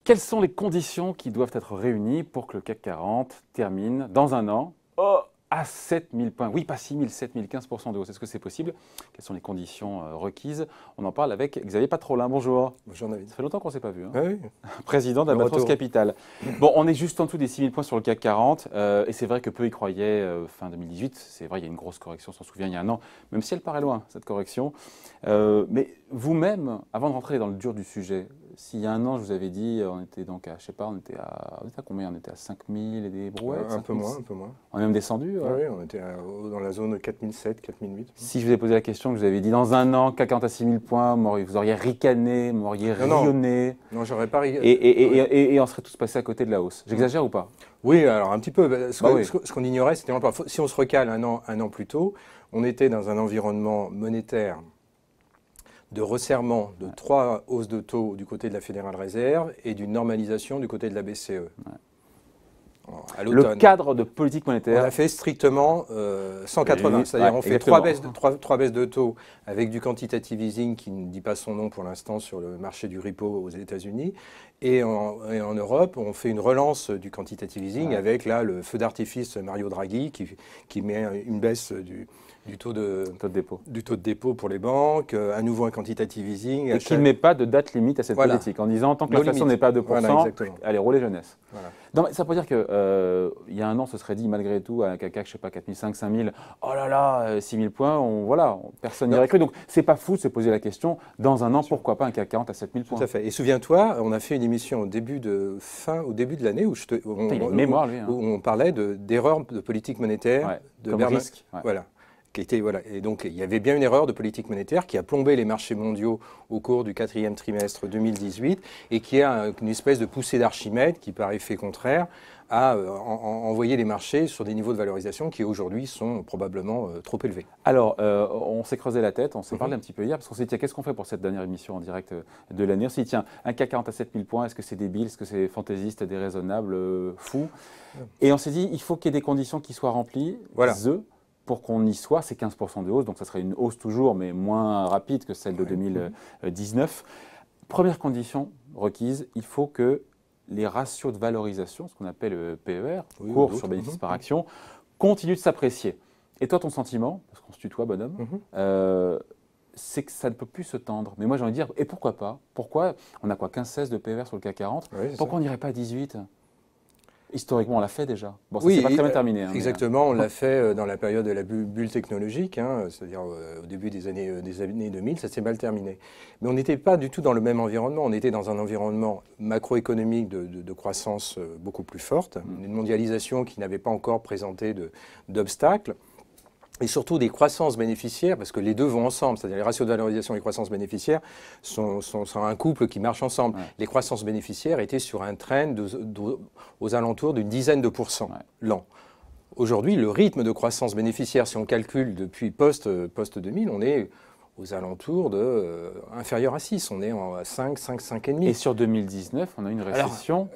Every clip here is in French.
Quelles sont les conditions qui doivent être réunies pour que le CAC 40 termine dans un an à 7000 points? Oui, pas 6000, 7000, 15% de hausse. Est-ce que c'est possible? Quelles sont les conditions requises? On en parle avec Xavier Patrolin. Bonjour. Bonjour David. Ça fait longtemps qu'on ne s'est pas vu. Hein. Ah oui. Président d'Albatros Capital. Bon, on est juste en dessous des 6000 points sur le CAC 40. Et c'est vrai que peu y croyaient fin 2018. C'est vrai, il y a une grosse correction, on s'en souvient, il y a un an. Même si elle paraît loin, cette correction. Mais vous-même, avant de rentrer dans le dur du sujet, s'il y a un an, je vous avais dit, on était donc à, je sais pas, on était à combien? On était à 5000 et des brouettes? Un peu moins, un peu moins. On est même descendu? Oui, on était dans la zone 4007, 4008. Si je vous ai posé la question, que je vous avais dit, dans un an, CAC 40 à 6000 points, vous auriez ricané, vous m'auriez rayonné. Non, j'aurais pas ricané. Et on serait tous passés à côté de la hausse. J'exagère ou pas? Oui, alors un petit peu. Ce qu'on ignorait, c'était si on se recale un an plus tôt, on était dans un environnement monétaire de resserrement de 3 hausses de taux du côté de la Fédérale Réserve et d'une normalisation du côté de la BCE. Ouais. À l'automne. Le cadre de politique monétaire. On a fait strictement 180, c'est-à-dire on fait 3 baisses de taux avec du quantitative easing qui ne dit pas son nom pour l'instant sur le marché du repo aux États-Unis. Et en Europe, on fait une relance du quantitative easing avec là le feu d'artifice Mario Draghi qui met une baisse du taux de dépôt pour les banques, à nouveau un quantitative easing. Et qui ne met pas de date limite à cette politique, en disant tant que l'inflation n'est pas à 2%, allez, roulez jeunesse. Voilà. Non, mais ça peut dire qu'il y a un an, ce serait dit malgré tout, à un CAC, je ne sais pas, 4500, 5000, oh là là, 6000 points, personne n'y aurait cru. Donc, c'est pas fou de se poser la question, dans un an, pourquoi pas un CAC 40 à 7000 points? Tout à fait. Et souviens-toi, on a fait une émission au début de l'année où on parlait d'erreurs de politique monétaire, de risque. Voilà. Et donc, il y avait bien une erreur de politique monétaire qui a plombé les marchés mondiaux au cours du 4e trimestre 2018 et qui a une espèce de poussée d'Archimède qui, par effet contraire, a envoyé les marchés sur des niveaux de valorisation qui, aujourd'hui, sont probablement trop élevés. Alors, on s'est creusé la tête, on s'est parlé un petit peu hier, parce qu'on s'est dit, tiens, qu'est-ce qu'on fait pour cette dernière émission en direct de l'année? On s'est dit, tiens, un CAC 40 à 7000 points, est-ce que c'est débile, est-ce que c'est fantaisiste, déraisonnable, fou? Et on s'est dit, il faut qu'il y ait des conditions qui soient remplies, pour qu'on y soit, c'est 15% de hausse, donc ça serait une hausse toujours, mais moins rapide que celle de 2019. Première condition requise, il faut que les ratios de valorisation, ce qu'on appelle PER, cours sur bénéfice par action, continuent de s'apprécier. Et toi, ton sentiment, parce qu'on se tutoie, bonhomme, c'est que ça ne peut plus se tendre. Mais moi, j'ai envie de dire, et pourquoi pas? Pourquoi on a quoi, 15-16 de PER sur le CAC 40? Pourquoi on n'irait pas à 18? Historiquement, on l'a fait déjà. Bon, ça c'est pas très bien terminé. Exactement, on l'a fait dans la période de la bulle technologique, c'est-à-dire au début des années 2000, ça s'est mal terminé. Mais on n'était pas du tout dans le même environnement. On était dans un environnement macroéconomique de croissance beaucoup plus forte, une mondialisation qui n'avait pas encore présenté d'obstacles. Et surtout des croissances bénéficiaires, parce que les deux vont ensemble, c'est-à-dire les ratios de valorisation et les croissances bénéficiaires sont un couple qui marche ensemble. Les croissances bénéficiaires étaient sur un trend aux alentours d'une dizaine de pourcents l'an. Aujourd'hui, le rythme de croissance bénéficiaire, si on calcule depuis post-2000, on est aux alentours inférieur à 6. On est à 5, 5,5,5. Et sur 2019, on a une récession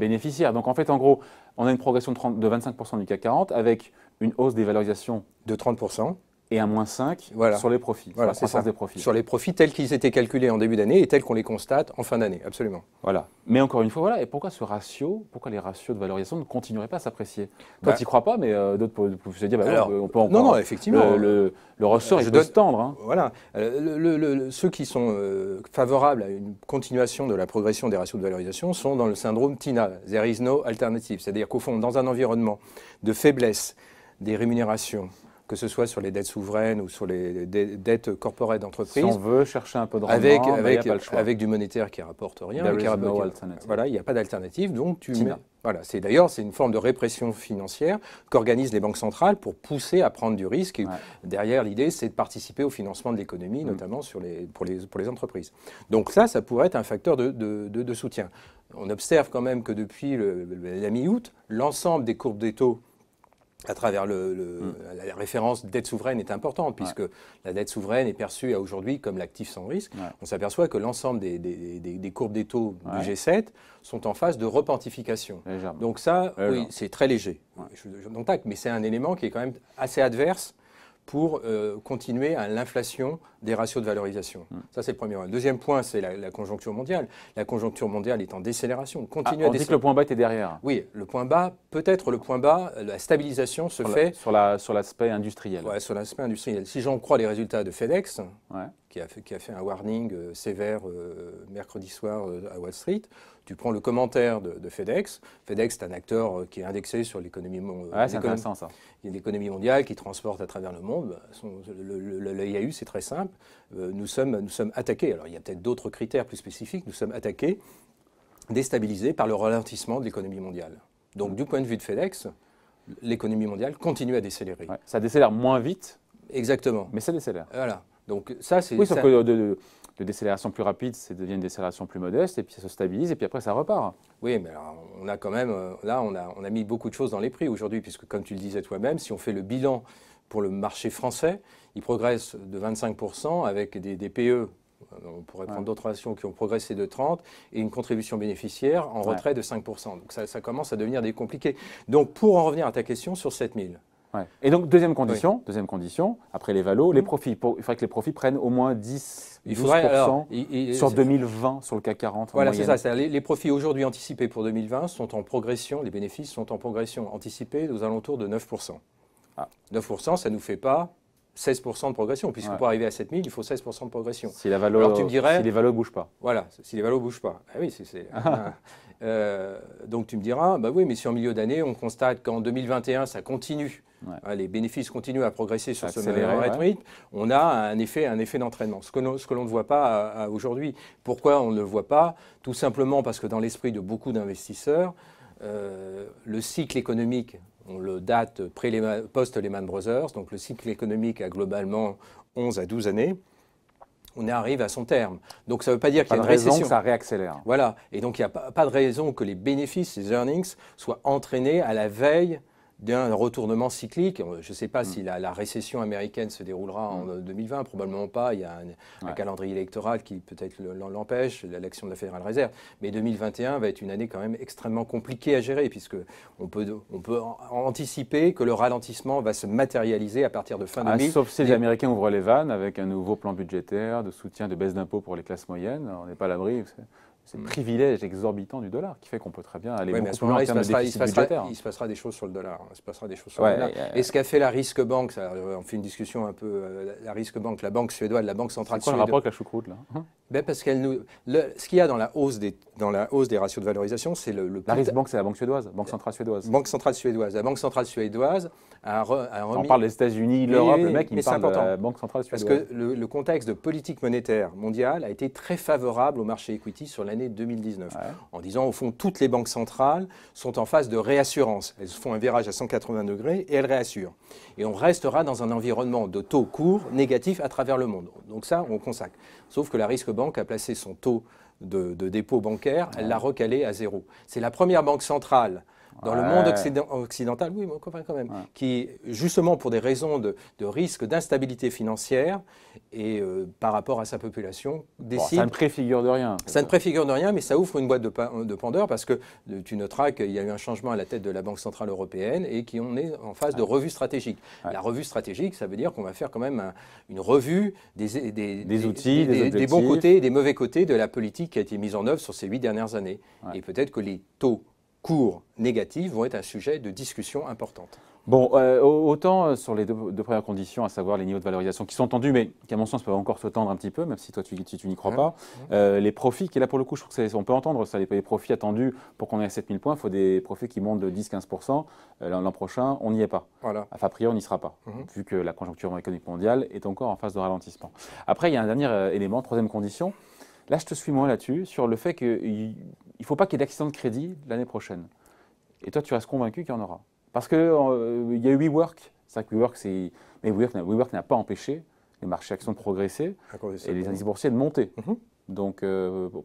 bénéficiaire. Donc en fait, en gros, on a une progression de 25% du CAC 40 avec une hausse des valorisations de 30%. Et un moins 5 sur les profits, sur la croissance des profits. Sur les profits tels qu'ils étaient calculés en début d'année et tels qu'on les constate en fin d'année, absolument. Voilà. Mais encore une fois, et pourquoi les ratios de valorisation ne continueraient pas à s'apprécier? Toi, tu n'y crois pas, mais d'autres peuvent se dire, on peut encore... Non, effectivement. Le ressort, il peut se tendre. Voilà. Ceux qui sont favorables à une continuation de la progression des ratios de valorisation sont dans le syndrome TINA, there is no alternative. C'est-à-dire qu'au fond, dans un environnement de faiblesse des rémunérations, que ce soit sur les dettes souveraines ou sur les dettes corporate d'entreprise. Si on veut chercher un peu de rendement, avec du monétaire qui rapporte rien. Voilà, il n'y a pas d'alternative, donc tu mets... Voilà, c'est une forme de répression financière qu'organisent les banques centrales pour pousser à prendre du risque. Et derrière, l'idée, c'est de participer au financement de l'économie, notamment pour les entreprises. Donc ça pourrait être un facteur de soutien. On observe quand même que depuis la mi-août, l'ensemble des courbes des taux à travers la référence dette souveraine est importante, puisque la dette souveraine est perçue aujourd'hui comme l'actif sans risque. On s'aperçoit que l'ensemble des courbes des taux du G7 sont en phase de repentification. Donc ça, c'est très léger. Mais c'est un élément qui est quand même assez adverse pour continuer à l'inflation des ratios de valorisation. Ça, c'est le premier point. Le deuxième point, c'est la conjoncture mondiale. La conjoncture mondiale est en décélération. On dit que le point bas était derrière. Oui, le point bas, peut-être le point bas, la stabilisation se fait... Sur l'aspect industriel. Ouais, sur l'aspect industriel. Si j'en crois les résultats de FedEx, ouais. qui a fait un warning sévère mercredi soir à Wall Street, tu prends le commentaire de FedEx. FedEx, c'est un acteur qui est indexé sur l'économie mondiale, qui transporte à travers le monde. Le IAU, c'est très simple. Nous sommes attaqués. Alors, il y a peut-être d'autres critères plus spécifiques. Nous sommes attaqués, déstabilisés par le ralentissement de l'économie mondiale. Donc, du point de vue de FedEx, l'économie mondiale continue à décélérer. Ouais, ça décélère moins vite. Exactement. Mais ça décélère. Voilà. Donc, ça, c'est... Oui, sauf que de décélération plus rapide, ça devient une décélération plus modeste, et puis ça se stabilise, et puis après ça repart. Oui, mais alors, on a quand même, là, on a mis beaucoup de choses dans les prix aujourd'hui, puisque comme tu le disais toi-même, si on fait le bilan pour le marché français, il progresse de 25% avec des PE, on pourrait prendre d'autres relations qui ont progressé de 30%, et une contribution bénéficiaire en retrait de 5%. Donc ça commence à devenir compliqué. Donc pour en revenir à ta question sur 7000. Ouais. Et donc, deuxième condition, après les valos, les profits. Il faudrait que les profits prennent au moins 10-12% sur 2020, sur le CAC 40. Voilà, c'est ça. Les profits aujourd'hui anticipés pour 2020 sont en progression, les bénéfices sont en progression anticipée aux alentours de 9%. 9%, ça ne nous fait pas 16% de progression, puisque pour arriver à 7000, il faut 16% de progression. Si les valos ne bougent pas. Voilà, si les valos ne bougent pas. Ah oui, donc tu me diras, bah oui, mais si en milieu d'année, on constate qu'en 2021, ça continue, les bénéfices continuent à progresser sur ce même rythme, on a un effet d'entraînement, ce que l'on ne voit pas aujourd'hui. Pourquoi on ne le voit pas? Tout simplement parce que dans l'esprit de beaucoup d'investisseurs, le cycle économique, on le date post-Lehman Brothers, donc le cycle économique a globalement 11 à 12 années. On arrive à son terme. Donc ça ne veut pas dire qu'il y a une récession. Que ça réaccélère. Voilà. Et donc il n'y a pas de raison que les bénéfices, les earnings, soient entraînés à la veille d'un retournement cyclique. Je ne sais pas si la récession américaine se déroulera en 2020, probablement pas. Il y a un calendrier électoral qui peut-être l'empêche, l'élection de la Fédérale Réserve. Mais 2021 va être une année quand même extrêmement compliquée à gérer, puisqu'on peut anticiper que le ralentissement va se matérialiser à partir de fin 2000. Sauf si les Américains ouvrent les vannes avec un nouveau plan budgétaire de soutien, de baisse d'impôts pour les classes moyennes. On n'est pas à l'abri. C'est le privilège exorbitant du dollar qui fait qu'on peut très bien aller beaucoup plus loin en termes de déficit budgétaire. Il se passera des choses sur le dollar. Et ce qu'a fait la Risk Bank, on fait une discussion un peu, la Risk Bank, la banque suédoise, la banque centrale suédoise. C'est quoi le rapport avec la choucroute là? Parce ce qu'il y a dans la hausse des ratios de valorisation, c'est la Risk Bank, c'est la banque suédoise, banque centrale suédoise. Banque centrale suédoise. La banque centrale suédoise a remis... On parle des États-Unis, l'Europe, le mec, il me parle de la banque centrale suédoise. Parce que le contexte de politique monétaire mondiale a été très favorable au marché equity sur l'année 2019. En disant, au fond, toutes les banques centrales sont en phase de réassurance. Elles font un virage à 180 degrés et elles réassurent. Et on restera dans un environnement de taux courts négatifs à travers le monde. Donc ça, on consacre. Sauf que la Risk Bank a placé son taux de dépôt bancaire, elle l'a recalé à 0. C'est la première banque centrale dans le monde occidental, oui, quand même, qui, justement pour des raisons de risque d'instabilité financière et par rapport à sa population, décide... ça ne préfigure de rien. Ça ne préfigure de rien, mais ça ouvre une boîte de Pandore parce que tu noteras qu'il y a eu un changement à la tête de la Banque Centrale Européenne et qu'on est en phase de revue stratégique. La revue stratégique, ça veut dire qu'on va faire quand même une revue des outils, des bons côtés et des mauvais côtés de la politique qui a été mise en œuvre sur ces 8 dernières années. Et peut-être que les taux courts négatifs vont être un sujet de discussion importante. Bon, autant sur les deux premières conditions, à savoir les niveaux de valorisation qui sont tendus, mais qui à mon sens peuvent encore se tendre un petit peu, même si toi tu n'y crois pas. Les profits, qui est là pour le coup, je trouve qu'on peut entendre ça, les profits attendus pour qu'on ait à 7000 points, il faut des profits qui montent de 10-15%. L'an prochain, on n'y est pas. Voilà. A priori, on n'y sera pas, vu que la conjoncture économique mondiale est encore en phase de ralentissement. Après, il y a un dernier élément, troisième condition. Là, je te suis moins là-dessus, sur le fait qu'il ne faut pas qu'il y ait d'accident de crédit l'année prochaine. Et toi, tu restes convaincu qu'il y en aura. Parce qu'il y a eu WeWork. C'est vrai que WeWork n'a pas empêché les marchés actions de progresser et les indices boursiers de monter. Donc,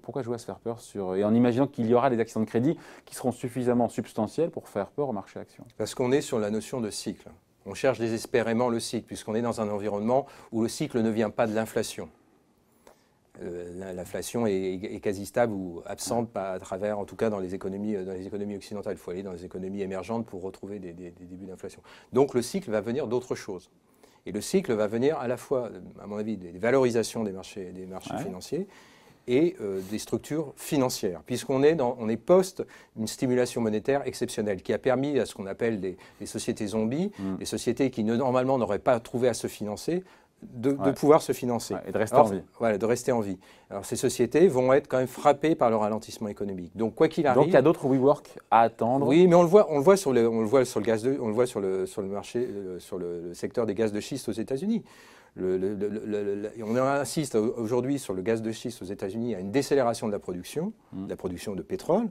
pourquoi jouer à se faire peur et en imaginant qu'il y aura des accidents de crédit qui seront suffisamment substantiels pour faire peur au marché actions? Parce qu'on est sur la notion de cycle. On cherche désespérément le cycle, puisqu'on est dans un environnement où le cycle ne vient pas de l'inflation. L'inflation est quasi stable ou absente à travers, en tout cas dans les économies occidentales. Il faut aller dans les économies émergentes pour retrouver des débuts d'inflation. Donc le cycle va venir d'autre chose. Et le cycle va venir à la fois, à mon avis, des valorisations des marchés financiers et des structures financières, puisqu'on est, post une stimulation monétaire exceptionnelle qui a permis à ce qu'on appelle des sociétés zombies, des sociétés qui normalement n'auraient pas trouvé à se financer, de pouvoir se financer. Et de rester en vie. Voilà, de rester en vie. Alors ces sociétés vont être quand même frappées par le ralentissement économique. Donc quoi qu'il arrive. Donc il y a d'autres WeWork à attendre. Oui, mais on le voit sur le gaz on le voit sur le marché, sur le secteur des gaz de schiste aux États-Unis. On insiste aujourd'hui sur le gaz de schiste aux États-Unis à une décélération de la production de pétrole.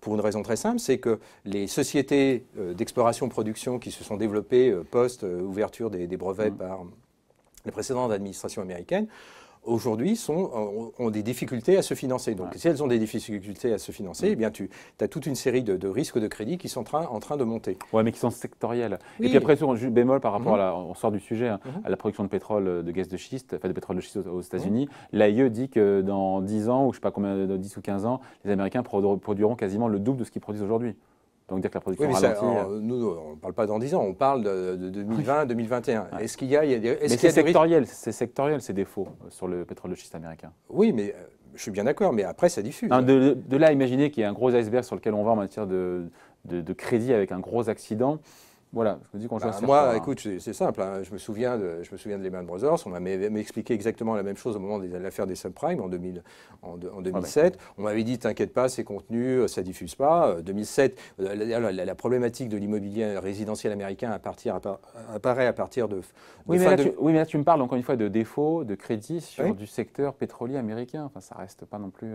Pour une raison très simple, c'est que les sociétés d'exploration-production qui se sont développées post-ouverture des brevets par les précédentes administrations américaines, aujourd'hui ont des difficultés à se financer. Donc si elles ont des difficultés à se financer, eh bien tu as toute une série de risques de crédit qui sont en train de monter. Oui, mais qui sont sectoriels. Oui. Et puis après, juste bémol par rapport on sort du sujet, à la production de pétrole, de gaz de schiste, enfin de pétrole de schiste aux États-Unis. L'AIE dit que dans 10 ans, ou je ne sais pas combien, 10 ou 15 ans, les Américains produiront quasiment le double de ce qu'ils produisent aujourd'hui. Donc dire que la production ralentit. Nous, on ne parle pas dans 10 ans, on parle de 2020, 2021. Ouais. Est-ce qu'il y a, mais c'est sectoriel, ces défauts sur le pétrole de schiste américain. Oui, mais je suis bien d'accord, mais après ça diffuse. Non, de là à imaginer qu'il y a un gros iceberg sur lequel on va en matière de crédit avec un gros accident. Voilà, je me dis qu'on joue moi, écoute, c'est simple. Hein. Je me souviens de Lehman Brothers. On m'avait expliqué exactement la même chose au moment de l'affaire des subprimes en 2007. On m'avait dit, t'inquiète pas, c'est contenu, ça diffuse pas. 2007, la problématique de l'immobilier résidentiel américain apparaît à partir de. Oui, mais là, tu me parles encore une fois de défauts de crédit sur du secteur pétrolier américain. Enfin, ça reste pas non plus.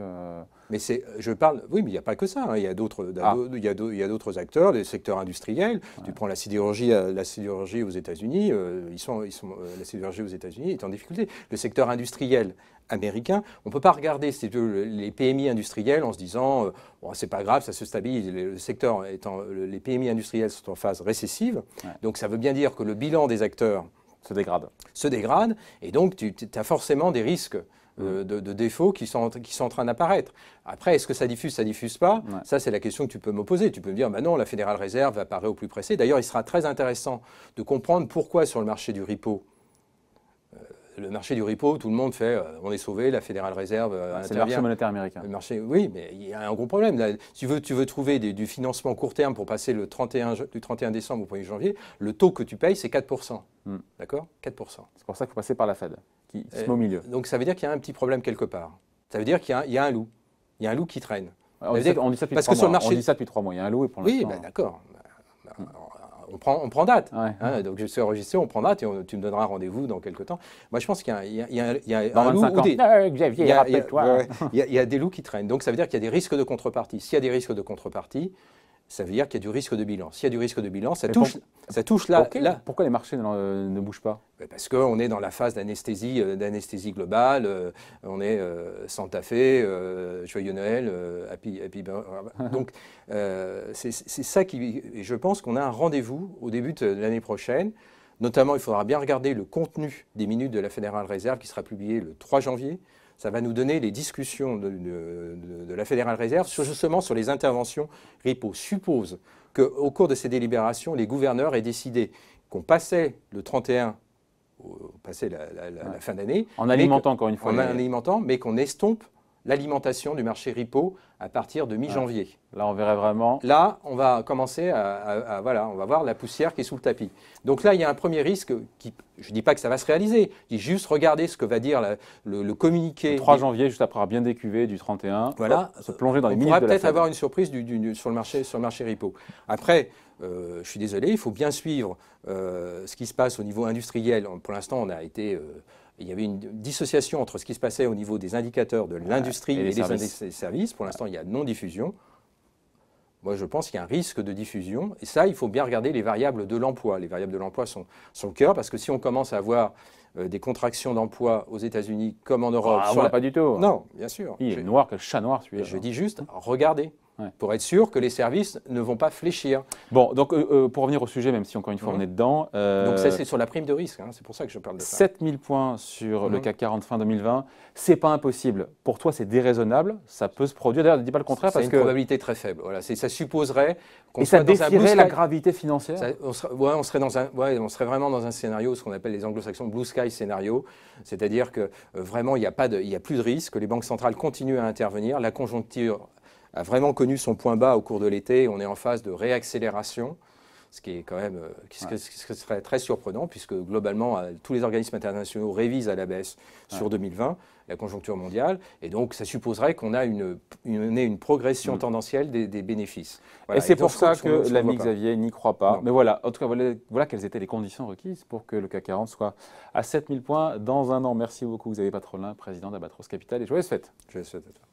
Mais je parle. Oui, mais il n'y a pas que ça. Hein. Il y a d'autres acteurs, des secteurs industriels. Ouais. Tu prends la sidérurgie aux États-Unis, la sidérurgie aux États-Unis est en difficulté. Le secteur industriel américain, on ne peut pas regarder les PMI industriels en se disant bon, c'est pas grave, ça se stabilise. Les PMI industriels sont en phase récessive, donc ça veut bien dire que le bilan des acteurs se dégrade, et donc tu as forcément des risques de défauts qui sont en train d'apparaître. Après, est-ce que ça diffuse pas? Ça, c'est la question que tu peux me poser. Tu peux me dire, bah non, la Fédérale Réserve apparaît au plus pressé. D'ailleurs, il sera très intéressant de comprendre pourquoi sur le marché du repo, tout le monde fait, on est sauvé, la Fédérale Réserve intervient. C'est le marché monétaire américain. Oui, mais il y a un gros problème. Là, tu veux trouver du financement court terme pour passer du 31 décembre au 1er janvier, le taux que tu payes, c'est 4%. D'accord? 4%. C'est pour ça qu'il faut passer par la Fed, qui se met au milieu. Donc ça veut dire qu'il y a un petit problème quelque part. Ça veut dire qu'il y a un loup. Il y a un loup qui traîne. On dit ça depuis 3 mois. Il y a un loup et pour l'instant. Oui, ben d'accord. On prend date. Hein, donc je suis enregistré, on prend date et tu me donneras rendez-vous dans quelques temps. Moi, je pense qu'il y a un loup. Il y a des loups qui traînent. Donc ça veut dire qu'il y a des risques de contrepartie. S'il y a des risques de contrepartie, ça veut dire qu'il y a du risque de bilan. S'il y a du risque de bilan, ça touche là. Pourquoi les marchés ne bougent pas? Parce qu'on est dans la phase d'anesthésie globale. On est Santa Fe, Joyeux Noël, Happy Donc, c'est ça qui. Et je pense qu'on a un rendez-vous au début de l'année prochaine. Notamment, il faudra bien regarder le contenu des minutes de la Fédérale Réserve qui sera publié le 3 janvier. Ça va nous donner les discussions de la Fédérale Réserve justement sur les interventions repo. Suppose qu'au cours de ces délibérations, les gouverneurs aient décidé qu'on passait le 31, la fin d'année. En alimentant encore une fois. En alimentant, mais qu'on estompe l'alimentation du marché repo à partir de mi-janvier. Là, on verrait vraiment. Là, on va commencer on va voir la poussière qui est sous le tapis. Donc là, il y a un premier risque qui, je ne dis pas que ça va se réaliser, je dis juste regarder ce que va dire le communiqué. Le 3 janvier, juste après avoir bien décuvé du 31, voilà, se plonger dans les minutes de la Fed. On pourra peut-être avoir une surprise sur le marché repo. Après, je suis désolé, il faut bien suivre ce qui se passe au niveau industriel. Pour l'instant, il y avait une dissociation entre ce qui se passait au niveau des indicateurs de l'industrie et des services. Pour l'instant, il y a non-diffusion. Moi, je pense qu'il y a un risque de diffusion. Et ça, il faut bien regarder les variables de l'emploi. Les variables de l'emploi sont le cœur, parce que si on commence à avoir des contractions d'emploi aux États-Unis comme en Europe... pas du tout. Non, bien sûr. Il est noir que le chat noir, celui-là. Je dis juste, regardez. pour être sûr que les services ne vont pas fléchir. Bon, donc pour revenir au sujet, même si encore une fois on est dedans. Donc ça, c'est sur la prime de risque, hein, c'est pour ça que je parle de ça. 7000 points sur le CAC 40 fin 2020, c'est pas impossible. Pour toi, c'est déraisonnable, ça peut se produire. D'ailleurs, ne dis pas le contraire parce que... C'est une probabilité très faible. Voilà, ça supposerait qu'on soit dans un blue sky. La gravité financière On serait vraiment dans un scénario, ce qu'on appelle les anglo-saxons blue sky scénario, c'est-à-dire que vraiment, il n'y a plus de risque, que les banques centrales continuent à intervenir, la conjoncture a vraiment connu son point bas au cours de l'été. On est en phase de réaccélération, ce qui est quand même ce qui serait très surprenant, puisque globalement, tous les organismes internationaux révisent à la baisse sur 2020 la conjoncture mondiale. Et donc, ça supposerait qu'on a une progression tendancielle des bénéfices. Voilà. Et c'est pour ça que l'ami Xavier n'y croit pas. Non. Mais voilà, en tout cas, voilà quelles étaient les conditions requises pour que le CAC 40 soit à 7000 points dans un an. Merci beaucoup Xavier Patrolin, président d'Albatros Capital, et joyeuses fêtes. Joyeuses fêtes à toi.